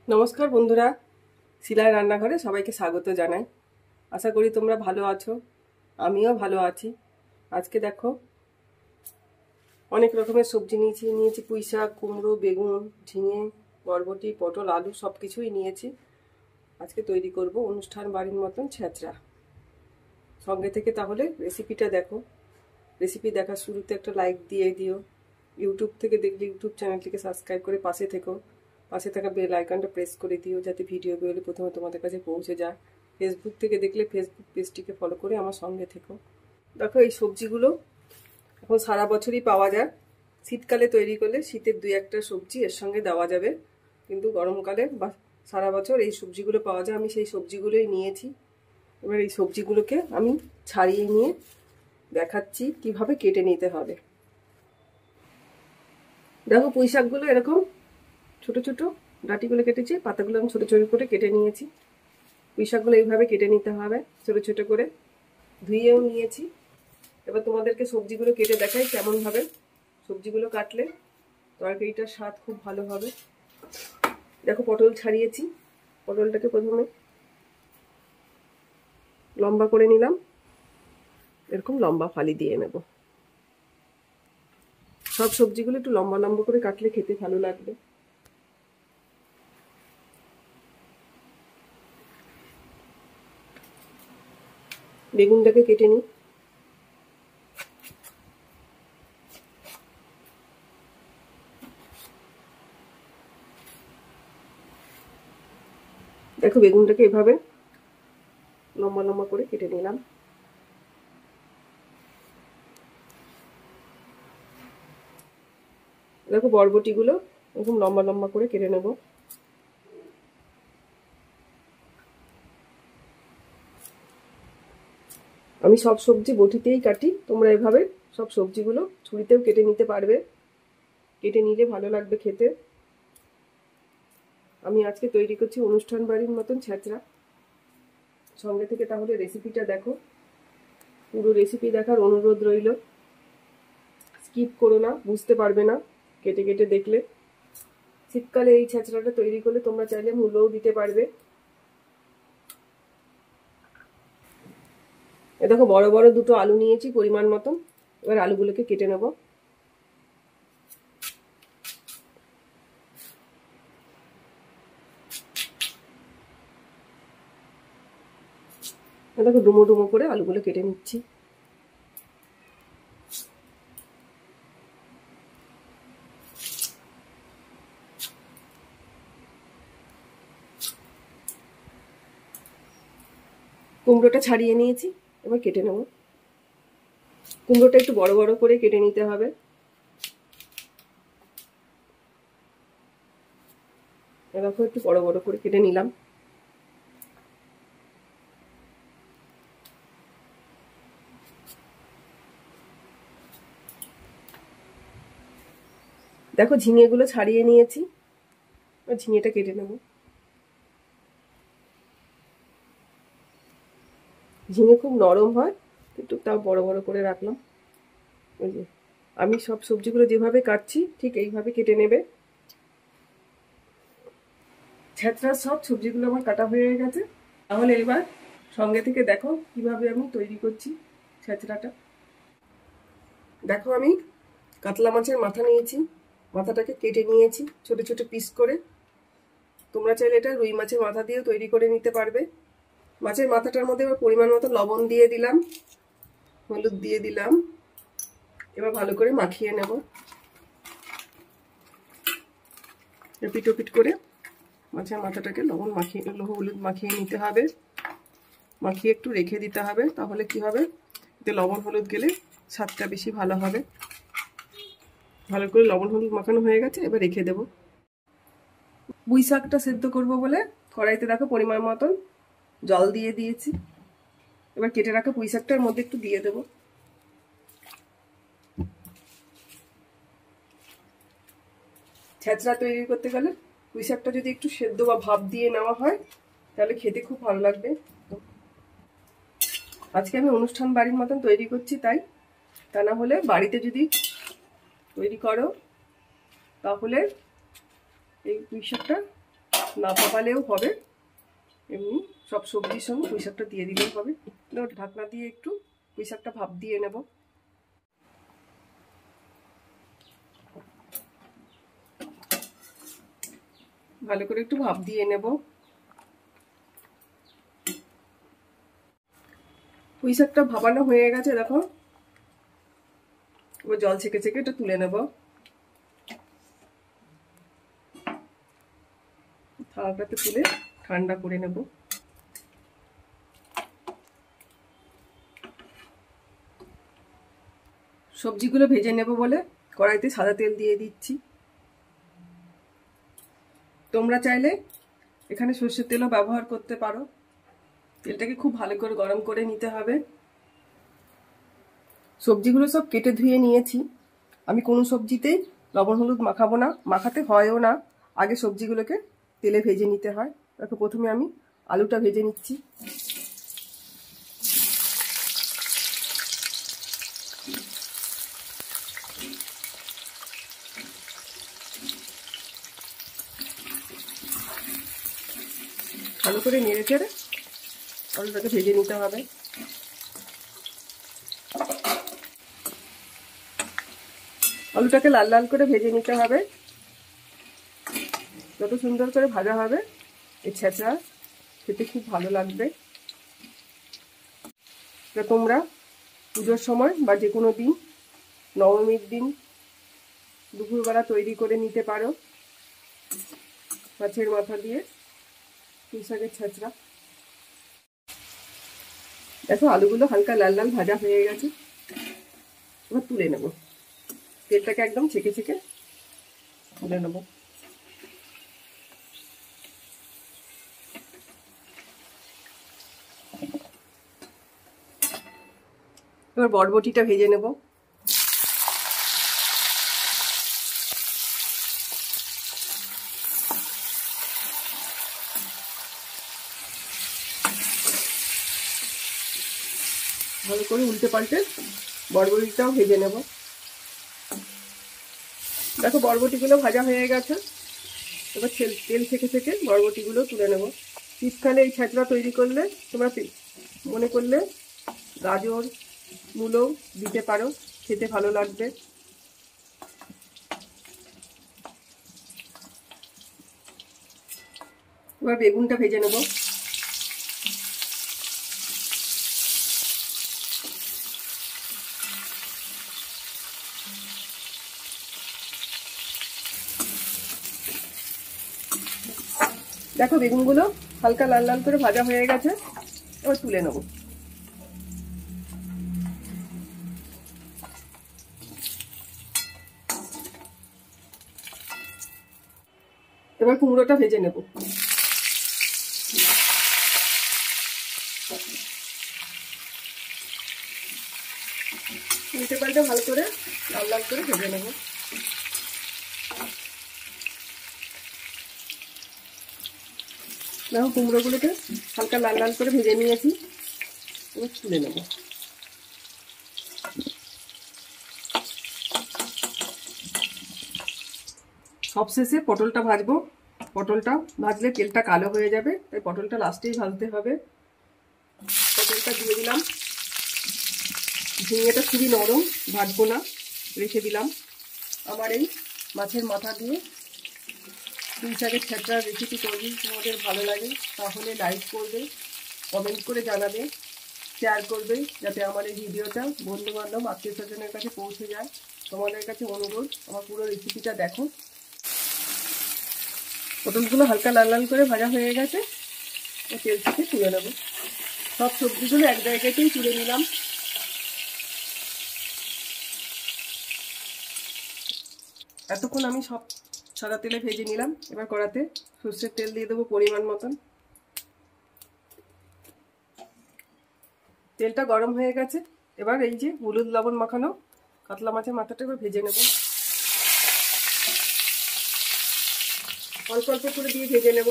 নমস্কার বন্ধুরা, শিলার রান্নাঘরে সবাইকে স্বাগত জানাই। আশা করি তোমরা ভালো আছো, আমিও ভালো আছি। আজকে দেখো অনেক রকমের সবজি নিয়েছি পুঁই শাক, কুমড়ো, বেগুন, ঝিঙে, বরবটি, পটল, আলু সব কিছুই নিয়েছি। আজকে তৈরি করব অনুষ্ঠান বাড়ির মতন ছেঁচড়া। সঙ্গে থেকে তাহলে রেসিপিটা দেখো। রেসিপি দেখার শুরুতে একটা লাইক দিয়ে দিও। ইউটিউব থেকে দেখলে ইউটিউব চ্যানেলটিকে সাবস্ক্রাইব করে পাশে থেকো। পাশে থাকা বেল আইকনটা প্রেস করে দিও যাতে ভিডিও বেরোলে প্রথমে তোমাদের কাছে পৌঁছে যায়। ফেসবুক থেকে দেখলে ফেসবুক পেজটিকে ফলো করে আমার সঙ্গে থেকো। দেখো এই সবজিগুলো এখন সারা বছরই পাওয়া যায়। শীতকালে তৈরি করলে শীতের দুই একটা সবজি এর সঙ্গে দেওয়া যাবে, কিন্তু গরমকালে বা সারা বছর এই সবজিগুলো পাওয়া যায়। আমি সেই সবজিগুলোই নিয়েছি। এবার এই সবজিগুলোকে আমি ছাড়িয়ে নিয়ে দেখাচ্ছি কিভাবে কেটে নিতে হবে। দেখো পুঁই শাকগুলো এরকম ছোট ছোট ডাঁটিগুলো কেটেছি, পাতাগুলো আমি ছোট ছোট করে কেটে নিয়েছি। পুঁই শাকগুলো এইভাবে কেটে নিতে হবে ছোট ছোট করে। ধুয়েও নিয়েছি। এবার তোমাদেরকে সবজিগুলো কেটে দেখাই কেমন ভাবে সবজিগুলো কাটলে তরকারিটার স্বাদ খুব ভালো হবে। দেখো পটল ছাড়িয়েছি। পটলটাকে প্রথমে লম্বা করে নিলাম, এরকম লম্বা ফালি দিয়ে নেব। সব সবজিগুলো একটু লম্বা লম্বা করে কাটলে খেতে ভালো লাগবে। বেগুনটাকে কেটে নিই। দেখো বেগুনটাকে এভাবে লম্বা লম্বা করে কেটে নিলাম। দেখো বরবটিগুলো এরকম লম্বা লম্বা করে কেটে নেব। আমি সব সবজি বটিতেই কাটি, তোমরা এভাবে সব সবজিগুলো ছুরিতেও কেটে নিতে পারবে। কেটে নিলে ভালো লাগবে খেতে। আমি আজকে তৈরি করছি অনুষ্ঠান বাড়ির মতন ছেঁচড়া। সঙ্গে থেকে তাহলে রেসিপিটা দেখো। পুরো রেসিপি দেখার অনুরোধ রইল। স্কিপ করো না, বুঝতে পারবে না কেটে কেটে দেখলে। শীতকালে এই ছেঁচড়াটা তৈরি করলে তোমরা চাইলে মূলও দিতে পারবে। এ দেখো বড় বড় দুটো আলু নিয়েছি পরিমাণ মতন। এবার আলুগুলোকে কেটে নেব। দেখো ডুমো ডুমো করে আলুগুলো কেটে নিচ্ছি। কুমড়োটা ছাড়িয়ে নিয়েছি, এবার কেটে নেব। কুমড়োটা একটু বড় বড় করে কেটে নিতে হবে। দেখো একটু বড় বড় করে কেটে নিলাম। দেখো ঝিঙেগুলো ছাড়িয়ে নিয়েছি, ঝিঙেটা কেটে নেব। ঝিঙে খুব নরম হয়, একটু তাও বড় বড় করে রাখলাম। ওই যে আমি সব সবজিগুলো যেভাবে কাটছি ঠিক এইভাবে কেটে নেবে। ছেঁচড়ার সব সবজিগুলো আমার কাটা হয়ে গেছে। তাহলে এবার সঙ্গে থেকে দেখো কিভাবে আমি তৈরি করছি ছেঁচড়াটা। দেখো আমি কাতলা মাছের মাথা নিয়েছি, মাথাটাকে কেটে নিয়েছি ছোট ছোট পিস করে। তোমরা চাইলে এটা রুই মাছের মাথা দিয়েও তৈরি করে নিতে পারবে। মাছের মাথাটার মধ্যে এবার পরিমাণ মতো লবণ দিয়ে দিলাম, হলুদ দিয়ে দিলাম। এবার ভালো করে মাখিয়ে নেব। পিট পিট করে মাছের মাথাটাকে লবণ মাখিয়ে হলুদ মাখিয়ে নিতে হবে। মাখিয়ে একটু রেখে দিতে হবে, তাহলে কি হবে এতে লবণ হলুদ গেলে স্বাদটা বেশি ভালো হবে। ভালো করে লবণ হলুদ মাখানো হয়ে গেছে, এবার রেখে দেব। পুঁই শাকটা সেদ্ধ করবো বলে কড়াইতে দেখো পরিমাণ মতন জল দিয়ে দিয়েছি। এবার কেটে রাখা পুঁই শাকটার মধ্যে একটু দিয়ে দেবো। ছেঁচড়া তৈরি করতে গেলে পুঁই শাকটা যদি একটু সেদ্ধ বা ভাপ দিয়ে নেওয়া হয় তাহলে খেতে খুব ভালো লাগবে। আজকে আমি অনুষ্ঠান বাড়ির মতন তৈরি করছি, তাই তা না হলে বাড়িতে যদি তৈরি করো তাহলে এই পুঁই শাকটা না ভাপালেও হবে, এমনি সব সবজির সঙ্গে পুঁই শাকটা দিয়ে দিলেও হবে। ঢাকনা দিয়ে একটু পুঁই শাকটা ভাপ দিয়ে নেব। ভালো করে একটু ভাপ দিয়ে নেব। পুঁই শাকটা ভাপানো হয়ে গেছে, দেখো। এবার জল ছেঁকে ছেঁকে এটা তুলে নেব। থালাটাতে তুলে ঠান্ডা করে নেব। সবজিগুলো ভেজে নেব বলে কড়াইতে সাদা তেল দিয়ে দিচ্ছি। তোমরা চাইলে এখানে সর্ষের তেলও ব্যবহার করতে পারো। তেলটাকে খুব ভালো করে গরম করে নিতে হবে। সবজিগুলো সব কেটে ধুয়ে নিয়েছি। আমি কোনো সবজিতেই লবণ হলুদ মাখাবো না, মাখাতে হয়ও না। আগে সবজিগুলোকে তেলে ভেজে নিতে হয়। দেখো প্রথমে আমি আলুটা ভেজে নিচ্ছি। ভালো করে নেড়ে চেড়ে আলুটাকে ভেজে নিতে হবে। আলুটাকে লাল লাল করে ভেজে নিতে হবে। যত সুন্দর করে ভাজা হবে এই ছেঁচড়া খেতে খুব ভালো লাগবে। তোমরা পুজোর সময় বা যে কোনো দিন, নবমীর দিন দুপুরবেলা তৈরি করে নিতে পারো মাছের মাথা দিয়ে পুঁই শাকের ছেঁচড়া। দেখো আলুগুলো হালকা লাল লাল ভাজা হয়ে গেছে। এবার তুলে নেব। তেলটাকে একদম ছেঁকে ছেঁকে তুলে নেব। এবার বরবটিটা ভেজে নেব। ভালো করে উল্টে পাল্টে বরবটিটাও ভেজে নেব। দেখো বরবটিগুলো ভাজা হয়ে গেছে। এবার তেল থেকে থেকে বরবটিগুলো তুলে নেব। শীতকালে এই ছেঁচড়া তৈরি করলে তোমরা মনে করলে গাজর মূলো দিতে পারো, খেতে ভালো লাগবে। এবার বেগুনটা ভেজে নেব। দেখো বেগুনগুলো হালকা লাল লাল করে ভাজা হয়ে গেছে। এবার তুলে নেব। এবার কুমড়োটা ভেজে নেব। উল্টে পাল্টে ভালো করে লাল লাল করে ভেজে নেব। দেখো কুমড়োগুলোকে হালকা লাল লাল করে ভেজে নিয়েছি। এবার তুলে নেব। সবশেষে পটলটা ভাজবো। পটলটা ভাজলে তেলটা কালো হয়ে যাবে, তাই পটলটা লাস্টেই ভাজতে হবে। পটলটা দিয়ে দিলাম। ঝিঙেটা খুবই নরম, ভাজবো না, রেখে দিলাম। আমার এই মাছের মাথা দিয়ে পুঁই শাকের ছেঁচড়ার রেসিপি করবি, তোমাদের ভালো লাগে তাহলে লাইক করবে, কমেন্ট করে জানাবে, শেয়ার করবে, যাতে আমার এই ভিডিওটা বন্ধু বান্ধব আত্মীয় স্বজনের কাছে পৌঁছে যায়। তোমাদের কাছে অনুরোধ আমার পুরো রেসিপিটা দেখো। পটলগুলো হালকা লাল লাল করে ভাজা হয়ে গেছে। তেল থেকে তুলে নেব। সব সবজিগুলো এক জায়গাতেই তুলে নিলাম। এতক্ষণ আমি সব সাদা তেলে ভেজে নিলাম। এবার কড়াতে সর্ষের তেল দিয়ে দেবো পরিমাণ মতন। তেলটা গরম হয়ে গেছে। এবার এই যে হলুদ লবণ মাখানো কাতলা মাছের মাথাটা এবার ভেজে নেব। অল্প অল্প করে দিয়ে ভেজে নেব।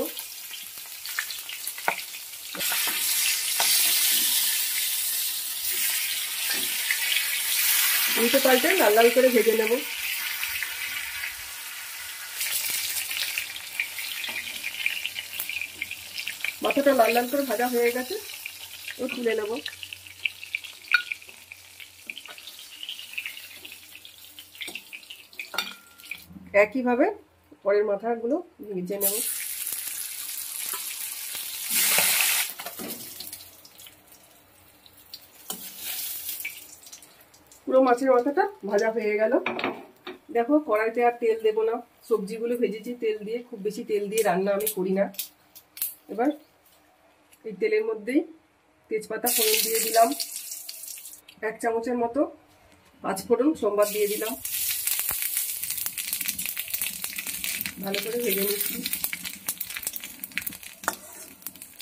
উল্টে পাল্টে লাল লাল করে ভেজে নেব। মাথাটা লাল লাল করে ভাজা হয়ে গেছে, ও তুলে নেব। একইভাবে পরের মাথাগুলো ভেজে নেব। পুরো মাছের মাথাটা ভাজা হয়ে গেল। দেখো কড়াইতে আর তেল দেবো না, সবজিগুলো ভেজেছি তেল দিয়ে, খুব বেশি তেল দিয়ে রান্না আমি করি না। এবার এই তেলের মধ্যেই তেজপাতা ফোড়ন দিয়ে দিলাম, 1 চামচের মতো পাঁচফোড়ন সোমবার দিয়ে দিলাম, ভালো করে ভেজে নিচ্ছি।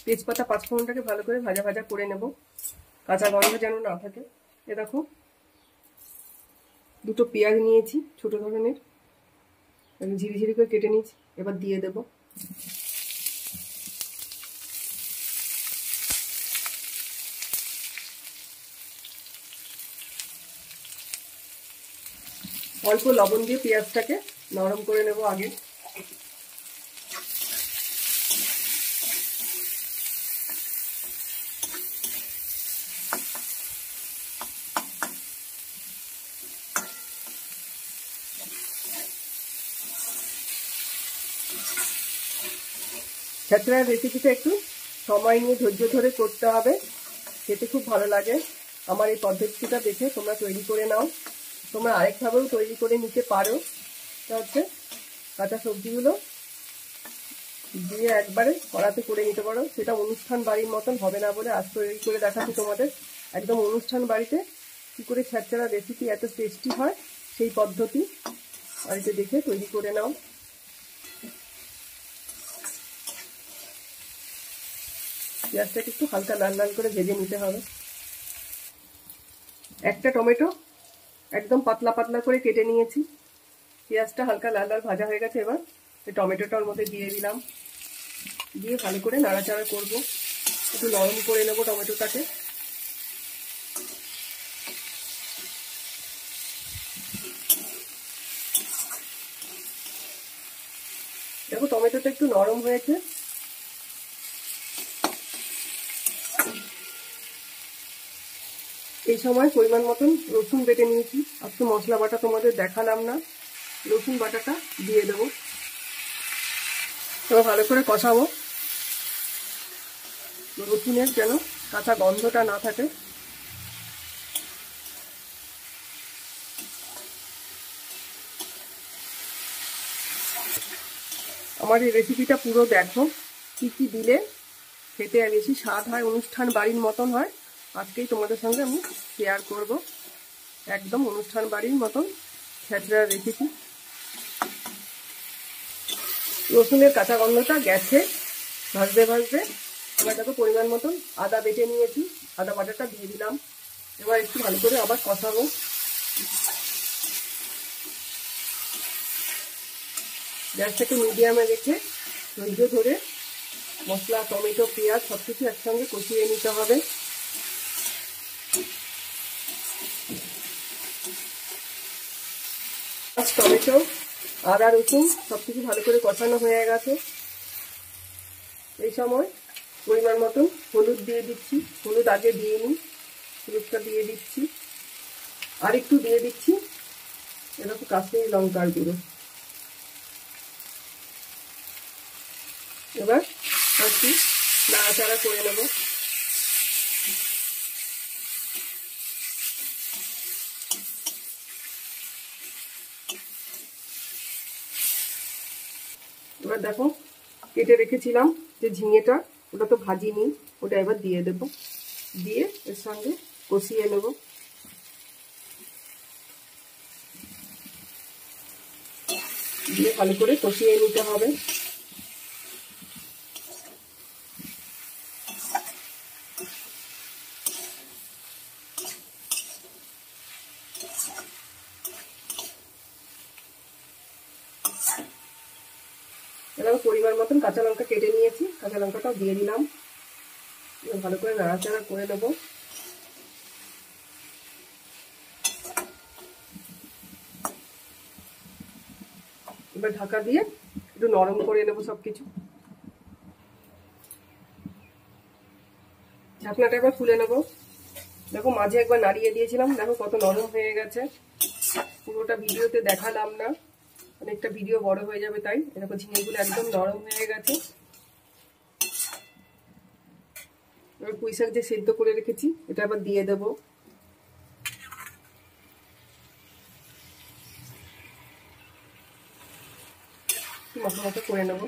তেজপাতা পাঁচফোড়নটাকে ভালো করে ভাজা ভাজা করে নেব, কাঁচা গন্ধ যেন না থাকে। এ দেখো দুটো পেঁয়াজ নিয়েছি ছোট ধরনের, ঝিরিঝিরি করে কেটে নিয়েছি, এবার দিয়ে দেব। অল্প লবণ দিয়ে পেঁয়াজটাকে নরম করে নেব আগে। ছেঁচড়ার রেসিপিটা একটু সময় নিয়ে ধৈর্য ধরে করতে হবে, খেতে খুব ভালো লাগে। আমার এই পদ্ধতিটা দেখে তোমরা তৈরি করে নাও। তোমরা আরেকভাবেও তৈরি করে নিতে পারো। তা হচ্ছে কাঁচা সবজিগুলো দিয়ে একবারে কড়াতে করে নিতে পারো, সেটা অনুষ্ঠান বাড়ির মতন হবে না বলে আজ তৈরি করে দেখাচ্ছি তোমাদের। একদম অনুষ্ঠান বাড়িতে কী করে ছেঁচড়া রেসিপি এত টেস্টি হয় সেই পদ্ধতি বাড়িতে দেখে তৈরি করে নাও। পেঁয়াজটাকে একটু হালকা লাল লাল করে ভেজে নিতে হবে। একটা টমেটো একদম পাতলা পাতলা করে কেটে নিয়েছি, পেঁয়াজটা হালকা লাল লাল ভাজা হয়ে গেছে। এবার এই টমেটোটার মধ্যে দিয়ে দিলাম, দিয়ে ভালো করে নাড়াচাড়া করব, একটু নরম করে নেব টমেটোটাকে। দেখো টমেটোটা একটু নরম হয়েছে, এই সময় পরিমাণ মতন রসুন বেটে নিয়েছি। আজকে মশলা বাটা তোমাদের দেখালাম না, রসুন বাটাটা দিয়ে দেবো। এবার ভালো করে কষাবো, রসুনের যেন কাঁচা গন্ধটা না থাকে। আমার এই রেসিপিটা পুরো দেখো, কি কি দিলে খেতে বেশি স্বাদ হয়, অনুষ্ঠান বাড়ির মতন হয়, আজকেই তোমাদের সঙ্গে আমি শেয়ার করব। একদম অনুষ্ঠান বাড়ির মতন ছেঁচড়ার রেসিপি। রসুনের কাঁচা গন্ধটা গেছে ভাজতে ভাজতে। এবার দেখো পরিমাণ মতন আদা বেটে নিয়েছি, আদা বাটাটা দিয়ে দিলাম। এবার একটু ভালো করে আবার কষাবো। গ্যাসটাকে মিডিয়ামে রেখে ধৈর্য ধরে মশলা, টমেটো, পেঁয়াজ সব কিছু একসঙ্গে কষিয়ে নিতে হবে। টমেটো, আদা, রসুন সব কিছু ভালো করে কষানো হয়ে গেছে। এই সময় পরিমাণ মতন হলুদ দিয়ে দিচ্ছি, হলুদ আগে দিয়ে নিই, হলুদটা দিয়ে দিচ্ছি। আর একটু দিয়ে দিচ্ছি এরকম কাশ্মীরি লঙ্কার গুঁড়ো। এবার একটু নাড়াচাড়া করে নেব। এবার দেখো কেটে রেখেছিলাম যে ঝিঙেটা, ওটা তো ভাজিনি, ওটা এবার দিয়ে দেব, দিয়ে এর সঙ্গে কষিয়ে নেব। দিয়ে ভালো করে কষিয়ে নিতে হবে। এবার পরিমাণ মতন কাঁচা লঙ্কা কেটে নিয়েছি, কাঁচা লঙ্কাটাও দিয়ে দিলাম। ভালো করে নাড়াচাড়া করে নেব। এবার ঢাকা দিয়ে একটু নরম করে নেব সবকিছু। ঢাকনাটা একবার খুলে নেবো। দেখো মাঝে একবার নাড়িয়ে দিয়েছিলাম, দেখো কত নরম হয়ে গেছে। পুরোটা ভিডিওতে দেখালাম না, অনেকটা ভিডিও বড় হয়ে যাবে, তাই এরকম ঝিঙেগুলো একদম নরম হয়ে গেছে। এবার পুঁই শাক যে সেদ্ধ করে রেখেছি এটা আবার দিয়ে দেবো। মাখা মাখা করে নেবো।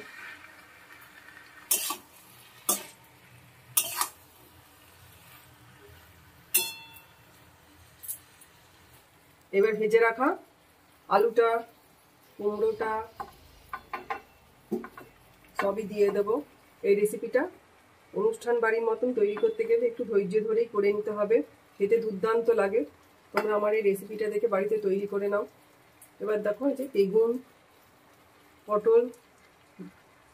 এবার ভেজে রাখা আলুটা, কুমড়োটা সবই দিয়ে দেবো। এই রেসিপিটা অনুষ্ঠান বাড়ির মতন তৈরি করতে গেলে একটু ধৈর্য ধরেই করে নিতে হবে, খেতে দুর্দান্ত লাগে। তোমরা আমার এই রেসিপিটা দেখে বাড়িতে তৈরি করে নাও। এবার দেখো এই যে বেগুন, পটল,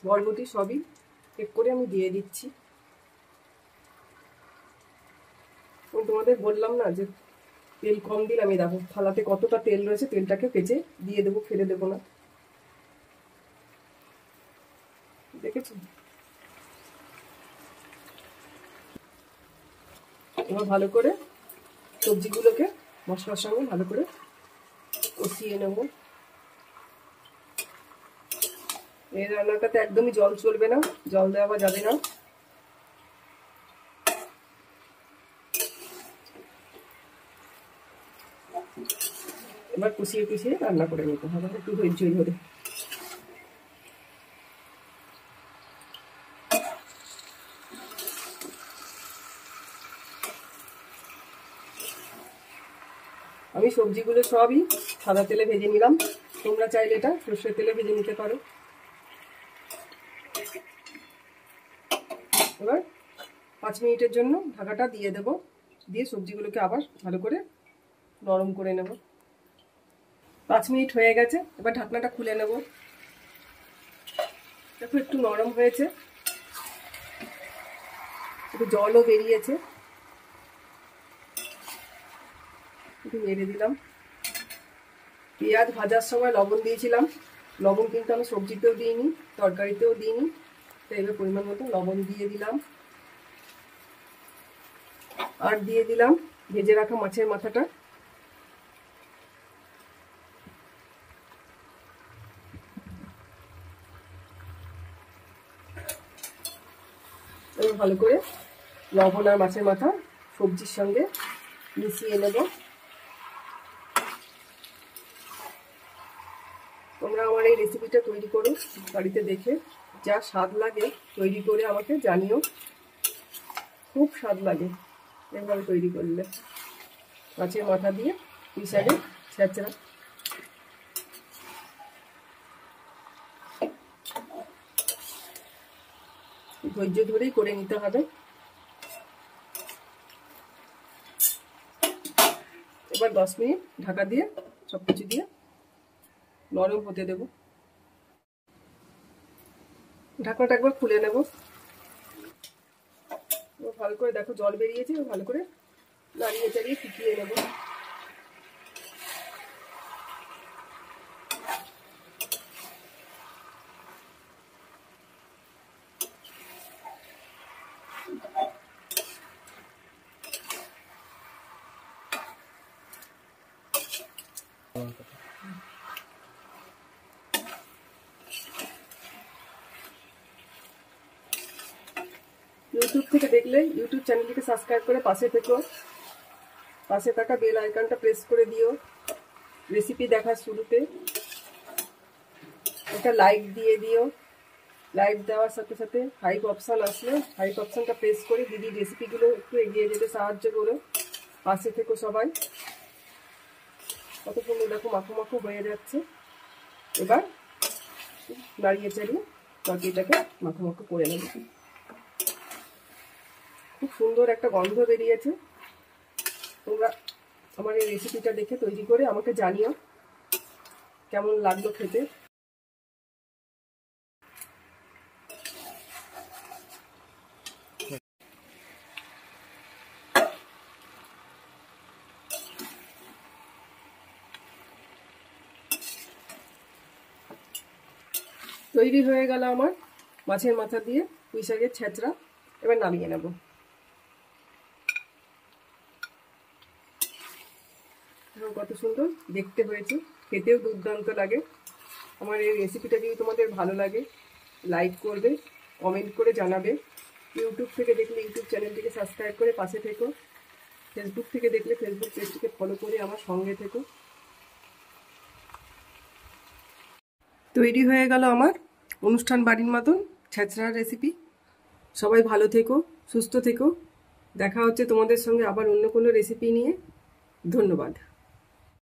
বরবটি সবই এক করে আমি দিয়ে দিচ্ছি। তোমাদের বললাম না যে তেল কম দিলাম, আমি দেখো থালাতে কতটা তেল রয়েছে, তেলটাকে পেঁচে দিয়ে দেবো, ফেলে দেবো না, দেখেছো? এবার ভালো করে সবজিগুলোকে মশলার সঙ্গে ভালো করে কষিয়ে নেব। এই রান্নাটাতে একদমই জল চলবে না, জল দেওয়া যাবে না। এবার কষিয়ে কষিয়ে রান্না করে নিতে হবে একটু ধৈর্য ধরে। আমি সবজিগুলো সবই সাদা তেলে ভেজে নিলাম, তোমরা চাইলে এটা সর্ষের তেলে ভেজে নিতে পারো। এবার 5 মিনিটের জন্য ঢাকাটা দিয়ে দেব, দিয়ে সবজিগুলোকে আবার ভালো করে নরম করে নেব। 5 মিনিট হয়ে গেছে, এবার ঢাকনাটা খুলে নেব। দেখো একটু নরম হয়েছে, একটু জলও বেরিয়েছে। একটু নেড়ে দিলাম। পেঁয়াজ ভাজার সময় লবণ দিয়েছিলাম, লবণ কিন্তু আমি সবজিতেও দিইনি, তরকারিতেও দিইনি, তাই এবার পরিমাণ মতো লবণ দিয়ে দিলাম। আর দিয়ে দিলাম ভেজে রাখা মাছের মাথাটা। এবার ভালো করে লবণ আর মাছের মাথা সবজির সঙ্গে মিশিয়ে নেব। তোমরা আমার এই রেসিপিটা তৈরি করো বাড়িতে, দেখে যা স্বাদ লাগে তৈরি করে আমাকে জানিও, খুব স্বাদ লাগে এভাবে তৈরি করলে। মাছের মাথা দিয়ে পুঁই শাকের ছেঁচড়া। ধৈর্য ধরেই করে নিতে হবে। এবার 10 মিনিট ঢাকা দিয়ে সবকিছু দিয়ে নরম হতে দেব। ঢাকনাটা একবার খুলে নেব। ভালো করে দেখো জল বেরিয়েছে, ভালো করে নাড়িয়ে চাড়িয়ে ফুটিয়ে নেব। ইউটিউব থেকে দেখলে ইউটিউব চ্যানেলটিকে সাবস্ক্রাইব করে পাশে থেকো, পাশে থাকা বেল আইকনটা প্রেস করে দিও। রেসিপি দেখার শুরুতে একটা লাইক দিয়ে দিও। লাইক দেওয়ার সাথে সাথে হাইপ অপশান আসলে হাইপ অপশানটা প্রেস করে দিদির রেসিপিগুলো একটু এগিয়ে যেতে সাহায্য করো। পাশে থেকো সবাই। কত সুন্দর দেখো মাখো মাখো হয়ে যাচ্ছে। এবার নাড়িয়ে চাড়িয়ে তরকারিটাকে মাখো মাখো করে নেব। খুব সুন্দর একটা গন্ধ বেরিয়েছে। তোমরা আমার এই রেসিপিটা দেখে তৈরি করে আমাকে জানিও কেমন লাগলো খেতে। তৈরি হয়ে গেল আমার মাছের মাথা দিয়ে পুঁই শাকের ছেঁচড়া। এবার নামিয়ে নেব। দেখো কত সুন্দর দেখতে হয়েছে, খেতেও দুর্দান্ত লাগে। আমার এই রেসিপিটা যদি তোমাদের ভালো লাগে লাইক করবে, কমেন্ট করে জানাবে। ইউটিউব থেকে দেখলে ইউটিউব চ্যানেলটিকে সাবস্ক্রাইব করে পাশে থেকো, ফেসবুক থেকে দেখলে ফেসবুক পেজটিকে ফলো করে আমার সঙ্গে থেকো। তৈরি হয়ে গেল আমার অনুষ্ঠান বাড়ির মতন ছেঁচড়ার রেসিপি। সবাই ভালো থেকো, সুস্থ থেকো। দেখা হচ্ছে তোমাদের সঙ্গে আবার অন্য কোনো রেসিপি নিয়ে। ধন্যবাদ।